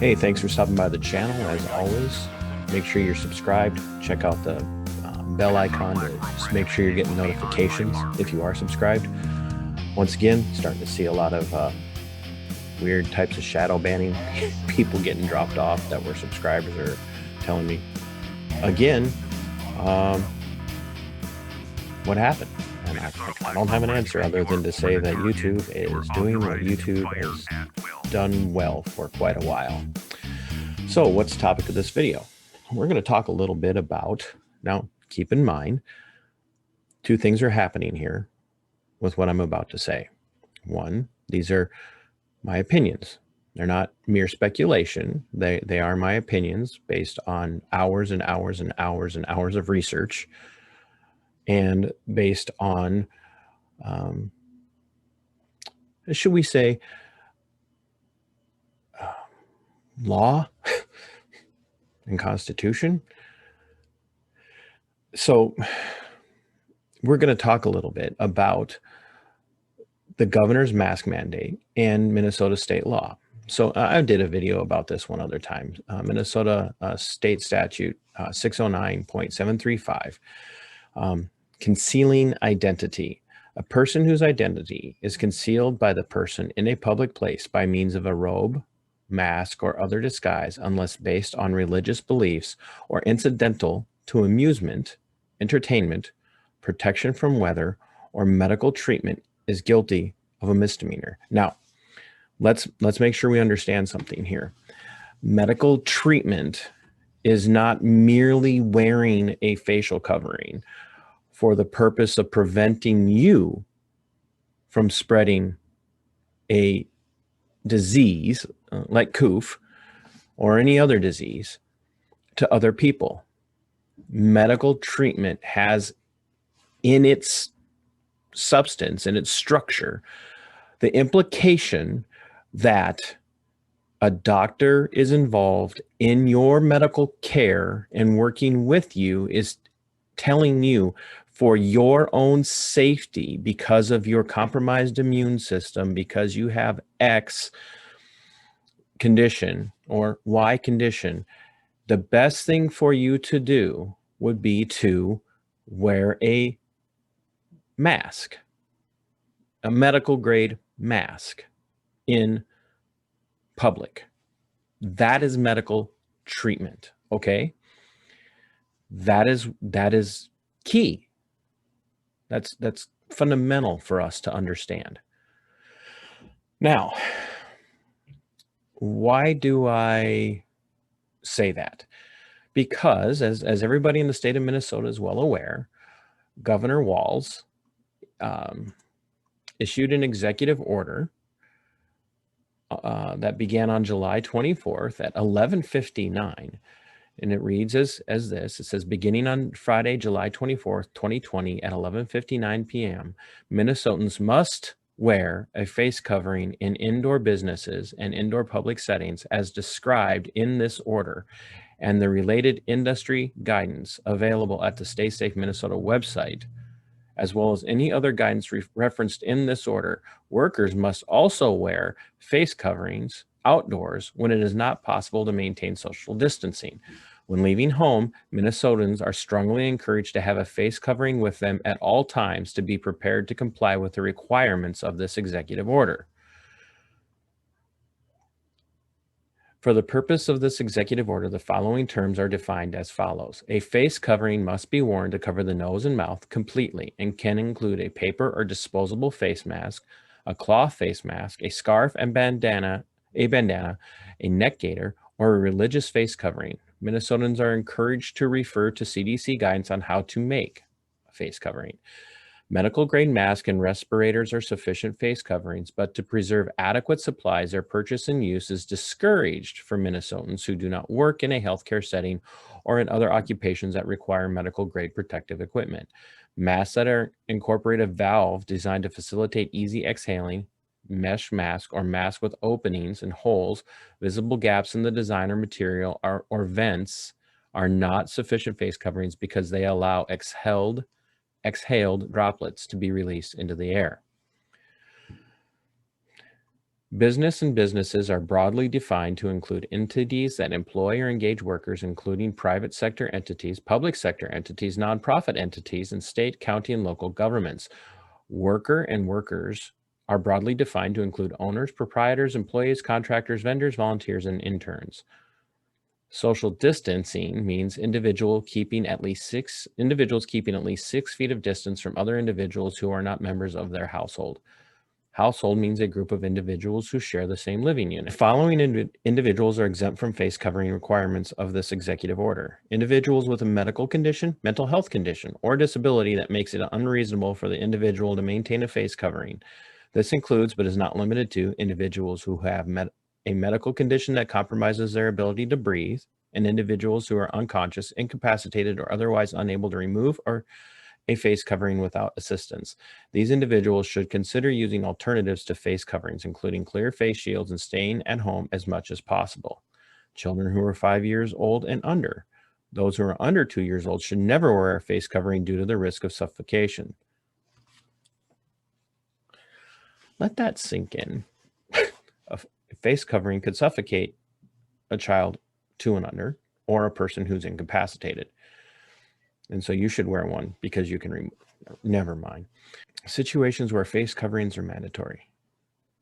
Hey, thanks for stopping by the channel. As always, make sure you're subscribed. Check out the bell icon to just make sure you're getting notifications if you are subscribed. Once again, starting to see a lot of weird types of shadow banning, people getting dropped off that were subscribers are telling me. Again, what happened? And I don't have an answer other than to say that YouTube is doing what YouTube has done well for quite a while. So what's the topic of this video? We're going to talk a little bit about, now keep in mind, two things are happening here with what I'm about to say. One, these are my opinions. They're not mere speculation. They are my opinions based on hours and hours and hours and hours of research, and based on, should we say, law and constitution. So we're going to talk a little bit about the governor's mask mandate and Minnesota state law. So I did a video about this one other time. Minnesota state statute 609.735, concealing identity. A person whose identity is concealed by the person in a public place by means of a robe, mask, or other disguise, unless based on religious beliefs or incidental to amusement, entertainment, protection from weather, or medical treatment, is guilty of a misdemeanor. Now, let's make sure we understand something here. Medical treatment is not merely wearing a facial covering for the purpose of preventing you from spreading a disease like COOF or any other disease to other people. Medical treatment has in its substance, in its structure, the implication that a doctor is involved in your medical care and working with you, is telling you for your own safety, because of your compromised immune system, because you have X condition or Y condition, the best thing for you to do would be to wear a mask, a medical grade mask in public. That is medical treatment, okay? That is key. That's fundamental for us to understand. Now, why do I say that? Because as everybody in the state of Minnesota is well aware, Governor Walz issued an executive order that began on July 24th at 11:59. And it reads as this. It says, beginning on Friday, July 24th, 2020 at 11:59 p.m., Minnesotans must wear a face covering in indoor businesses and indoor public settings as described in this order, and the related industry guidance available at the Stay Safe Minnesota website, as well as any other guidance referenced in this order. Workers must also wear face coverings outdoors when it is not possible to maintain social distancing. When leaving home, Minnesotans are strongly encouraged to have a face covering with them at all times to be prepared to comply with the requirements of this executive order. For the purpose of this executive order, the following terms are defined as follows. A face covering must be worn to cover the nose and mouth completely and can include a paper or disposable face mask, a cloth face mask, a scarf and bandana, a neck gaiter, or a religious face covering. Minnesotans are encouraged to refer to CDC guidance on how to make a face covering. Medical grade masks and respirators are sufficient face coverings, but to preserve adequate supplies, their purchase and use is discouraged for Minnesotans who do not work in a healthcare setting or in other occupations that require medical grade protective equipment. Masks that incorporate a valve designed to facilitate easy exhaling, mesh mask, or mask with openings and holes, visible gaps in the design or material, or vents are not sufficient face coverings because they allow exhaled droplets to be released into the air. Business and businesses are broadly defined to include entities that employ or engage workers, including private sector entities, public sector entities, nonprofit entities, and state, county, and local governments. Worker and workers are broadly defined to include owners, proprietors, employees, contractors, vendors, volunteers, and interns. Social distancing means individuals keeping at least 6 feet of distance from other individuals who are not members of their household. Household means a group of individuals who share the same living unit. Following individuals are exempt from face covering requirements of this executive order. Individuals with a medical condition, mental health condition, or disability that makes it unreasonable for the individual to maintain a face covering. This includes, but is not limited to, individuals who have a medical condition that compromises their ability to breathe, and individuals who are unconscious, incapacitated, or otherwise unable to remove or a face covering without assistance. These individuals should consider using alternatives to face coverings, including clear face shields and staying at home as much as possible. Children who are 5 years old and under. Those who are under 2 years old should never wear a face covering due to the risk of suffocation. Let that sink in. A face covering could suffocate a child 2 and under, or a person who's incapacitated. And so you should wear one because you can never mind. Situations where face coverings are mandatory.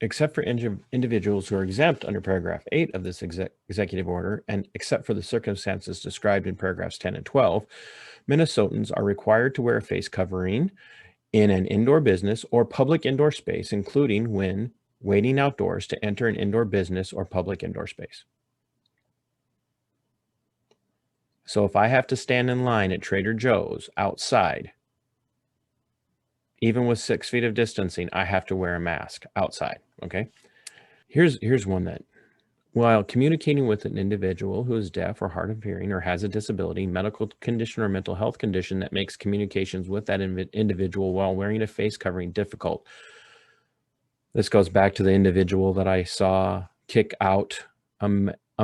Except for individuals who are exempt under paragraph 8 of this executive order, and except for the circumstances described in paragraphs 10 and 12, Minnesotans are required to wear a face covering in an indoor business or public indoor space, including when waiting outdoors to enter an indoor business or public indoor space. So if I have to stand in line at Trader Joe's outside, even with 6 feet of distancing, I have to wear a mask outside, okay? Here's one that, while communicating with an individual who is deaf or hard of hearing or has a disability, medical condition, or mental health condition that makes communications with that individual while wearing a face covering difficult. This goes back to the individual that I saw kick out a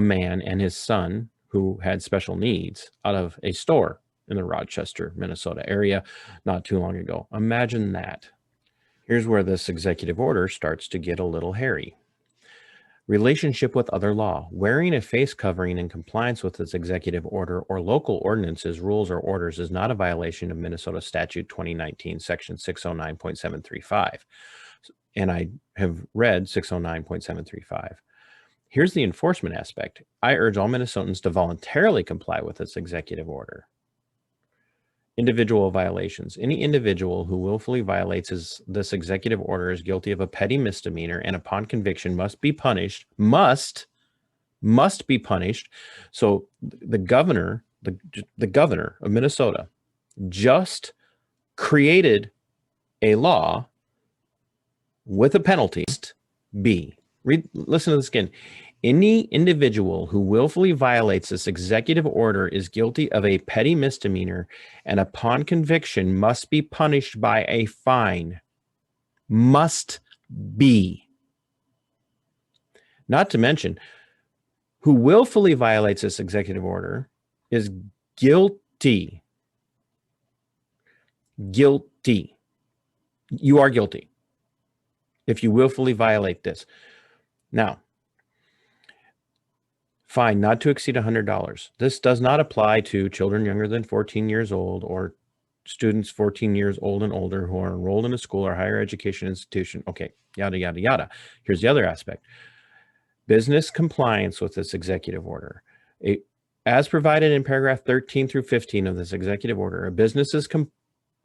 man and his son who had special needs out of a store in the Rochester, Minnesota area not too long ago. Imagine that. Here's where this executive order starts to get a little hairy. Relationship with other law. Wearing a face covering in compliance with this executive order or local ordinances, rules, or orders is not a violation of Minnesota Statute 2019, Section 609.735. And I have read 609.735. Here's the enforcement aspect. I urge all Minnesotans to voluntarily comply with this executive order. Individual violations. Any individual who willfully violates this executive order is guilty of a petty misdemeanor and upon conviction must be punished, must be punished. So the governor of Minnesota just created a law with a penalty. Listen to this again. Any individual who willfully violates this executive order is guilty of a petty misdemeanor and upon conviction must be punished by a fine. Must be. Not to mention, who willfully violates this executive order is guilty. Guilty. You are guilty if you willfully violate this. Now, fine not to exceed $100. This does not apply to children younger than 14 years old or students 14 years old and older who are enrolled in a school or higher education institution. Okay, yada, yada, yada. Here's the other aspect. Business compliance with this executive order. As provided in paragraph 13 through 15 of this executive order, a business is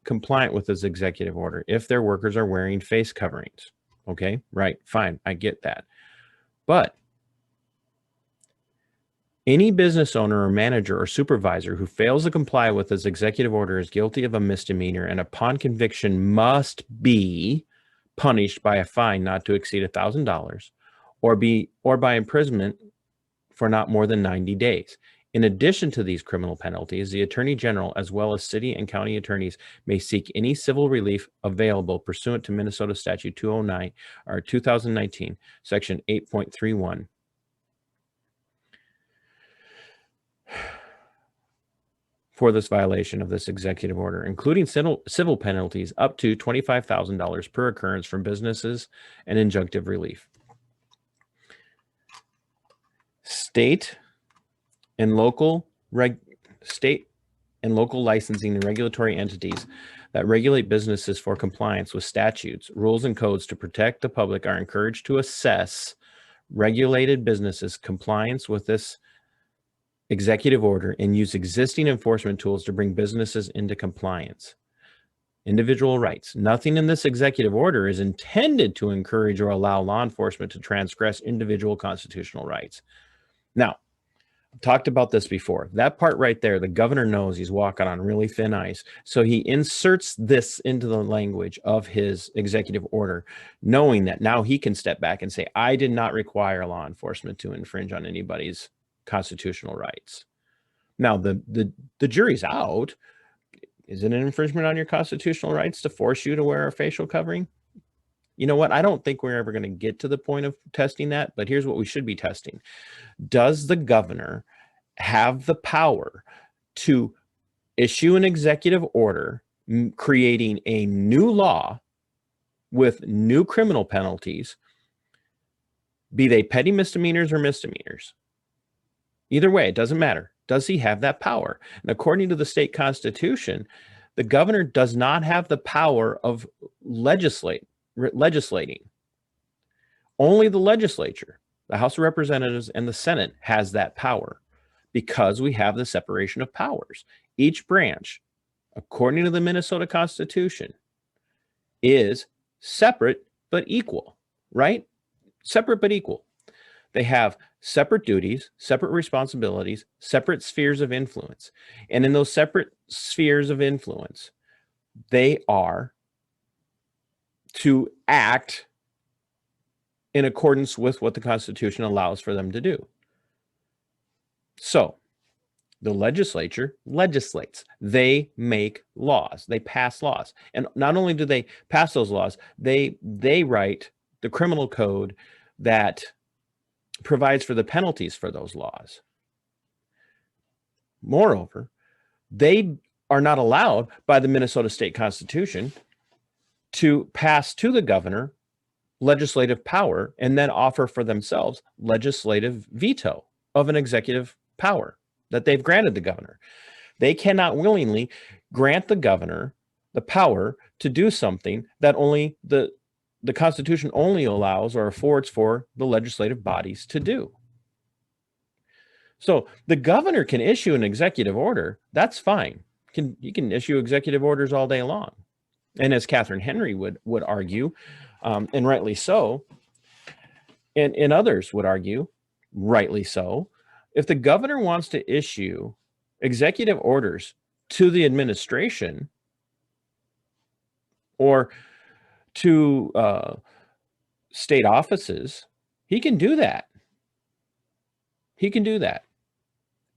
compliant with this executive order if their workers are wearing face coverings. Okay, right, fine, I get that. But any business owner or manager or supervisor who fails to comply with this executive order is guilty of a misdemeanor and upon conviction must be punished by a fine not to exceed $1,000 or by imprisonment for not more than 90 days. In addition to these criminal penalties, the Attorney General, as well as city and county attorneys, may seek any civil relief available pursuant to Minnesota Statute 209 or 2019, Section 8.31. For this violation of this executive order, including civil penalties up to $25,000 per occurrence from businesses and injunctive relief. State and local licensing and regulatory entities that regulate businesses for compliance with statutes, rules, and codes to protect the public are encouraged to assess regulated businesses' compliance with this executive order and use existing enforcement tools to bring businesses into compliance. Individual rights. Nothing in this executive order is intended to encourage or allow law enforcement to transgress individual constitutional rights. Now, I've talked about this before. That part right there, the governor knows he's walking on really thin ice. So he inserts this into the language of his executive order, knowing that now he can step back and say, I did not require law enforcement to infringe on anybody's constitutional rights. Now, the jury's out. Is it an infringement on your constitutional rights to force you to wear a facial covering? You know what? I don't think we're ever going to get to the point of testing that, but here's what we should be testing. Does the governor have the power to issue an executive order creating a new law with new criminal penalties, be they petty misdemeanors or misdemeanors? Either way, it doesn't matter. Does he have that power? And according to the state constitution, the governor does not have the power of legislating. Only the legislature, the House of Representatives and the Senate, has that power because we have the separation of powers. Each branch, according to the Minnesota Constitution, is separate but equal, right? Separate but equal. They have separate duties, separate responsibilities, separate spheres of influence. And in those separate spheres of influence, they are to act in accordance with what the Constitution allows for them to do. So the legislature legislates. They make laws. They pass laws. And not only do they pass those laws, they write the criminal code that provides for the penalties for those laws. Moreover, they are not allowed by the Minnesota State Constitution to pass to the governor legislative power and then offer for themselves legislative veto of an executive power that they've granted the governor. They cannot willingly grant the governor the power to do something that only the Constitution only allows or affords for the legislative bodies to do. So the governor can issue an executive order. That's fine. You can issue executive orders all day long. And as Catherine Henry would argue, and rightly so, and others would argue, rightly so, if the governor wants to issue executive orders to the administration or to state offices, he can do that. He can do that.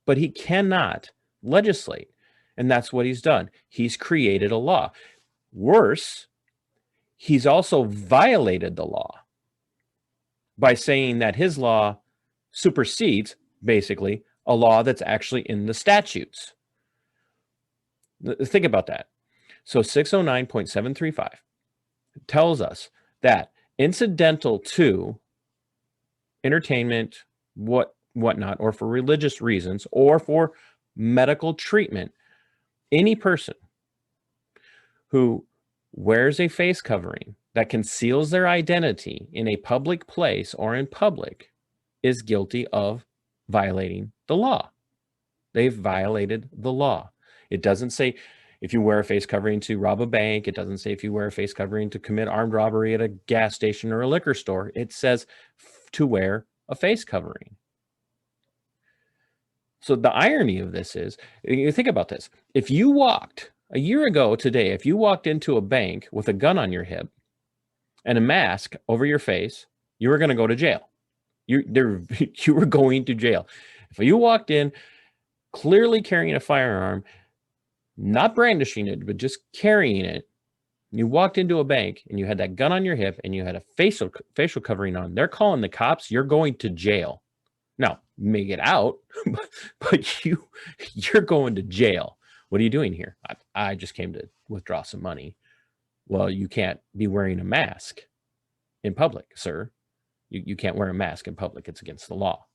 But he cannot legislate. And that's what he's done. He's created a law. Worse, he's also violated the law by saying that his law supersedes, basically, a law that's actually in the statutes. Think about that. So 609.735 tells us that incidental to entertainment, whatnot, or for religious reasons, or for medical treatment, any person who wears a face covering that conceals their identity in a public place or in public is guilty of violating the law. They've violated the law. It doesn't say if you wear a face covering to rob a bank. It doesn't say if you wear a face covering to commit armed robbery at a gas station or a liquor store. It says to wear a face covering. So the irony of this is, you think about this. If you walked a year ago today, if you walked into a bank with a gun on your hip and a mask over your face, you were going to go to jail. You were going to jail. If you walked in clearly carrying a firearm, not brandishing it, but just carrying it, you walked into a bank and you had that gun on your hip and you had a facial covering on, they're calling the cops, you're going to jail. Now, you may get out, but you're going to jail. What are you doing here? I just came to withdraw some money. Well, you can't be wearing a mask in public, sir. You can't wear a mask in public. It's against the law.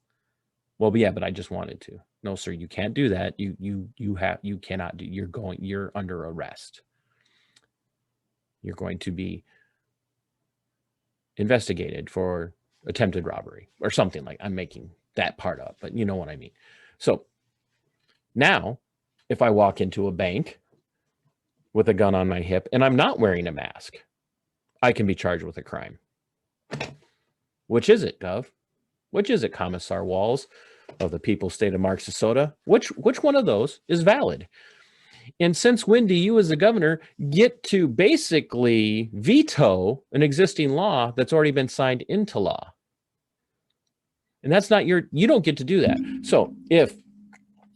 Well, yeah, but I just wanted to. No, sir, you can't do that. You cannot do. You're under arrest. You're going to be investigated for attempted robbery or something. Like, I'm making that part up, but you know what I mean. So now, if I walk into a bank with a gun on my hip and I'm not wearing a mask, I can be charged with a crime. Which is it, Gov? Which is it, Commissar Walz of the People's State of Marxisota? Which one of those is valid? And since when do you, as the governor, get to basically veto an existing law that's already been signed into law? And that's not you don't get to do that. So if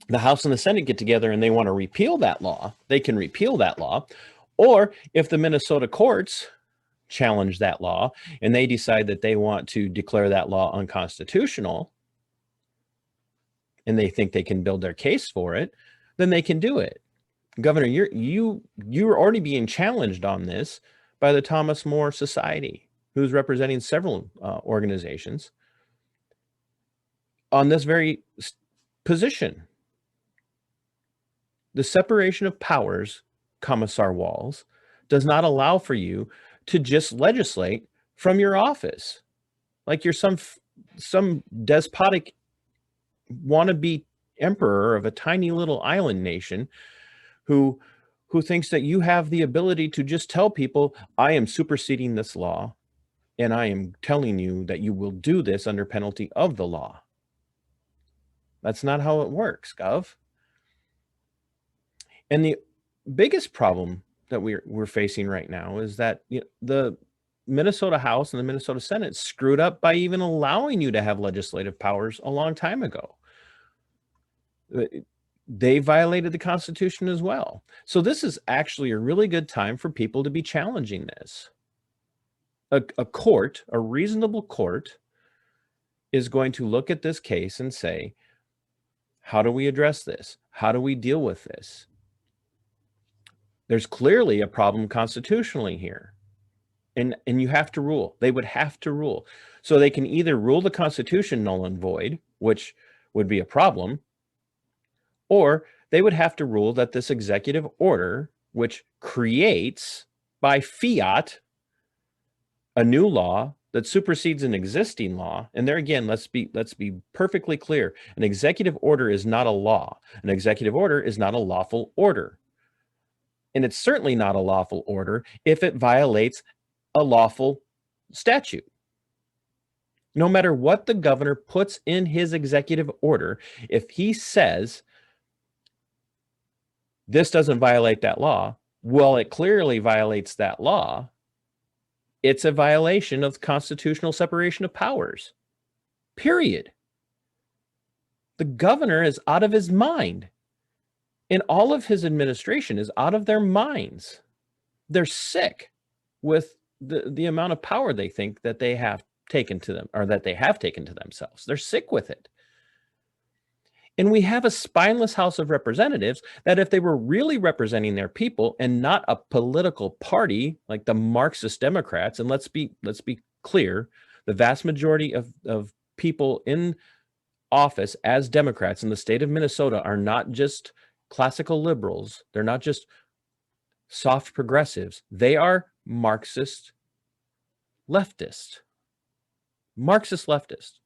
the House and the Senate get together and they want to repeal that law, they can repeal that law. Or if the Minnesota courts challenge that law and they decide that they want to declare that law unconstitutional and they think they can build their case for it, then they can do it. Governor, you're already being challenged on this by the Thomas More Society, who's representing several organizations on this very position. The separation of powers, Commissar Walz, does not allow for you to just legislate from your office like you're some despotic wannabe emperor of a tiny little island nation who thinks that you have the ability to just tell people, I am superseding this law and I am telling you that you will do this under penalty of the law. That's not how it works, Gov. And the biggest problem that we're facing right now is that the Minnesota House and the Minnesota Senate screwed up by even allowing you to have legislative powers a long time ago. They violated the Constitution as well. So this is actually a really good time for people to be challenging this. A court, a reasonable court, is going to look at this case and say, how do we address this? How do we deal with this? There's clearly a problem constitutionally here. And you have to rule. They would have to rule. So they can either rule the Constitution null and void, which would be a problem, or they would have to rule that this executive order, which creates by fiat a new law that supersedes an existing law. And there again, let's be perfectly clear. An executive order is not a law. An executive order is not a lawful order. And it's certainly not a lawful order if it violates a lawful statute. No matter what the governor puts in his executive order, if he says this doesn't violate that law, well, it clearly violates that law. It's a violation of constitutional separation of powers, period. The governor is out of his mind, and all of his administration is out of their minds. They're sick with the amount of power they think that they have taken to them, or that they have taken to themselves. They're sick with it. And we have a spineless House of Representatives that if they were really representing their people and not a political party like the Marxist Democrats, and let's be clear, the vast majority of people in office as Democrats in the state of Minnesota are not just classical liberals. They're not just soft progressives. They are Marxist leftist. Marxist leftist.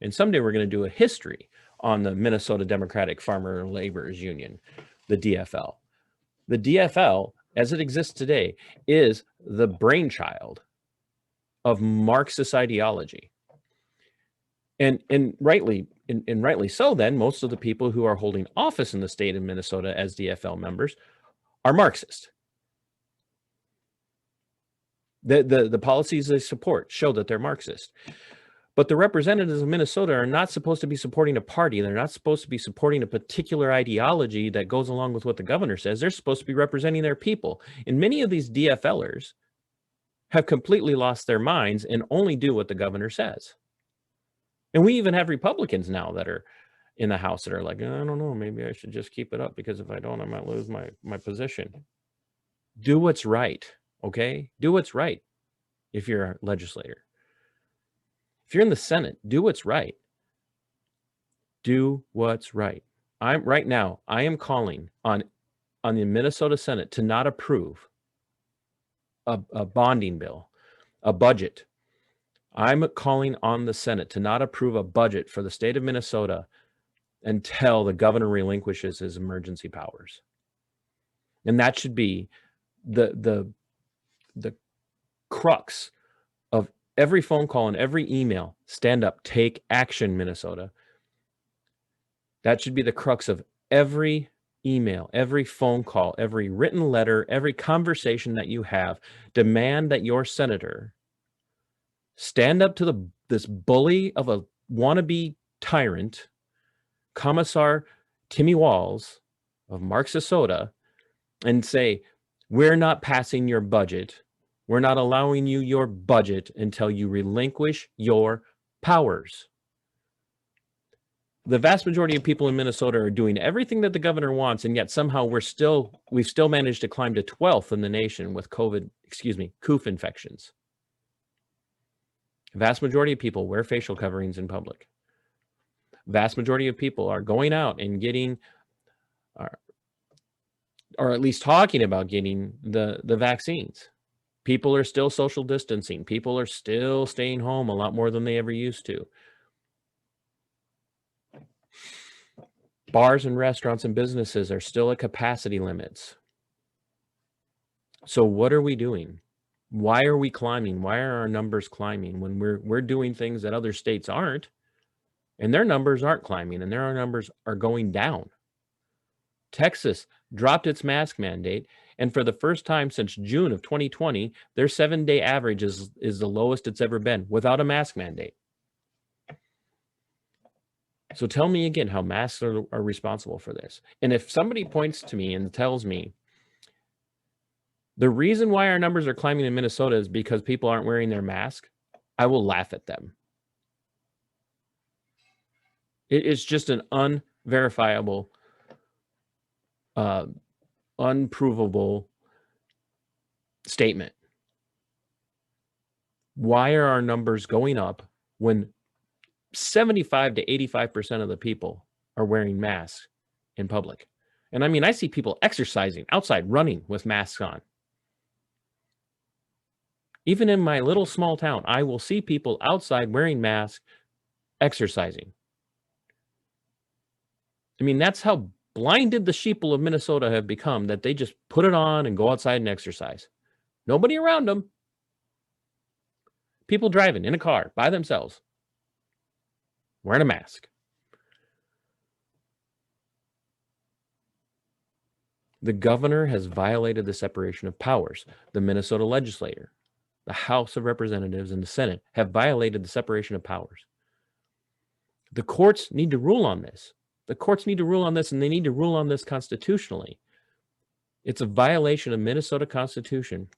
And someday we're going to do a history on the Minnesota Democratic Farmer Laborers Union, the DFL. The DFL, as it exists today, is the brainchild of Marxist ideology. And rightly so, then, most of the people who are holding office in the state of Minnesota as DFL members are Marxist. The policies they support show that they're Marxist. But the representatives of Minnesota are not supposed to be supporting a party. They're not supposed to be supporting a particular ideology that goes along with what the governor says. They're supposed to be representing their people. And many of these DFLers have completely lost their minds and only do what the governor says. And we even have Republicans now that are in the House that are like, I don't know, maybe I should just keep it up, because if I don't, I might lose my position. Do what's right, okay? Do what's right if you're a legislator. If you're in the Senate, do what's right. Do what's right. I am calling on the Minnesota Senate to not approve a bonding bill, a budget. I'm calling on the Senate to not approve a budget for the state of Minnesota until the governor relinquishes his emergency powers. And that should be the crux of every phone call and every email. Stand up, take action, Minnesota. That should be the crux of every email, every phone call, every written letter, every conversation that you have. Demand that your senator stand up to this bully of a wannabe tyrant, Commissar Walz of Marxisota, and say, we're not passing your budget. We're not allowing you your budget until you relinquish your powers. The vast majority of people in Minnesota are doing everything that the governor wants, and yet somehow we've still managed to climb to 12th in the nation with COOF infections. Vast majority of people wear facial coverings in public. Vast majority of people are going out and getting, or at least talking about getting the vaccines. People are still social distancing. People are still staying home a lot more than they ever used to. Bars and restaurants and businesses are still at capacity limits. So what are we doing? Why are we climbing? Why are our numbers climbing when we're doing things that other states aren't? And their numbers aren't climbing, and their numbers are going down. Texas dropped its mask mandate, and for the first time since June of 2020, their 7-day average is the lowest it's ever been without a mask mandate. So tell me again how masks are responsible for this. And if somebody points to me and tells me the reason why our numbers are climbing in Minnesota is because people aren't wearing their mask, I will laugh at them. It is just an unverifiable, unprovable statement. Why are our numbers going up when 75 to 85% of the people are wearing masks in public? And I mean, I see people exercising outside, running with masks on. Even in my little small town, I will see people outside wearing masks, exercising. I mean, that's how blinded the sheeple of Minnesota have become, that they just put it on and go outside and exercise. Nobody around them. People driving in a car by themselves, wearing a mask. The governor has violated the separation of powers. The Minnesota legislator, the House of Representatives, and the Senate have violated the separation of powers. The courts need to rule on this. The courts need to rule on this, and they need to rule on this constitutionally. It's a violation of Minnesota Constitution.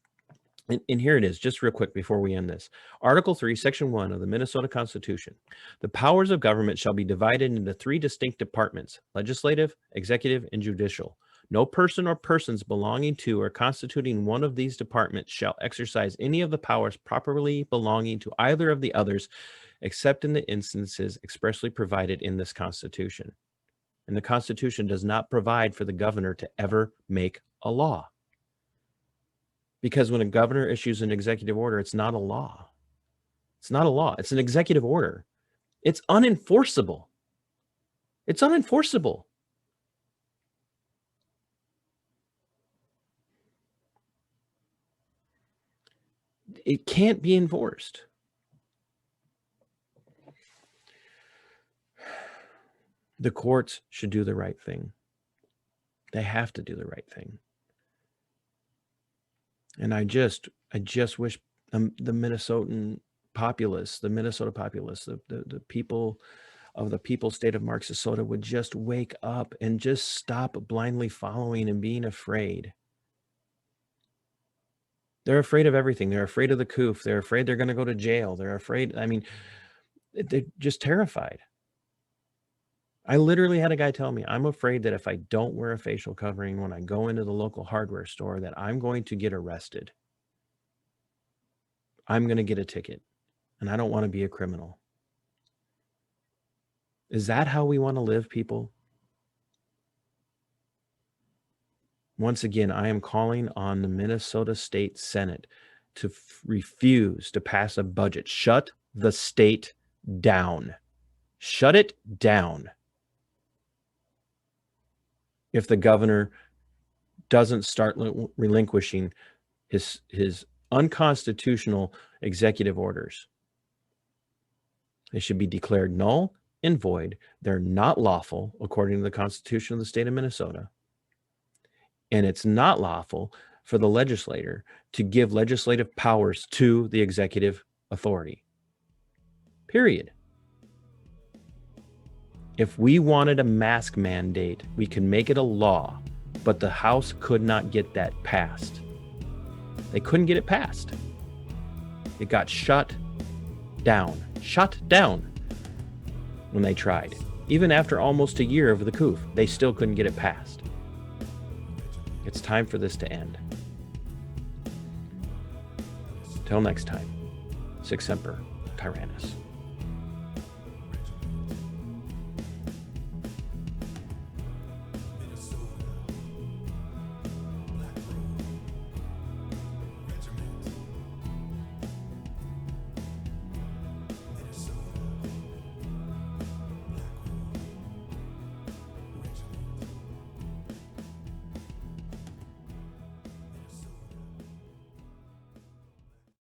And here it is, just real quick before we end this. Article 3, Section 1 of the Minnesota Constitution. The powers of government shall be divided into 3 distinct departments: legislative, executive, and judicial. No person or persons belonging to or constituting one of these departments shall exercise any of the powers properly belonging to either of the others, except in the instances expressly provided in this Constitution. And the Constitution does not provide for the governor to ever make a law. Because when a governor issues an executive order, it's not a law. It's not a law. It's an executive order. It's unenforceable. It's unenforceable. It can't be enforced. The courts should do the right thing. They have to do the right thing. And I just wish the Minnesota populace, the people of the people state of Marxisota would just wake up and just stop blindly following and being afraid. They're afraid of everything. They're afraid of the COOF. They're afraid they're going to go to jail. They're afraid. I mean, they're just terrified. I literally had a guy tell me, I'm afraid that if I don't wear a facial covering when I go into the local hardware store, that I'm going to get arrested. I'm going to get a ticket, and I don't want to be a criminal. Is that how we want to live, people? Once again, I am calling on the Minnesota State Senate to refuse to pass a budget. Shut the state down. Shut it down. If the governor doesn't start relinquishing his unconstitutional executive orders, they should be declared null and void. They're not lawful according to the Constitution of the state of Minnesota. And it's not lawful for the legislator to give legislative powers to the executive authority. Period. If we wanted a mask mandate, we could make it a law, but the House could not get that passed. They couldn't get it passed. It got shut down when they tried. Even after almost a year of the coup, they still couldn't get it passed. It's time for this to end. Till next time, Sic Semper Tyrannis.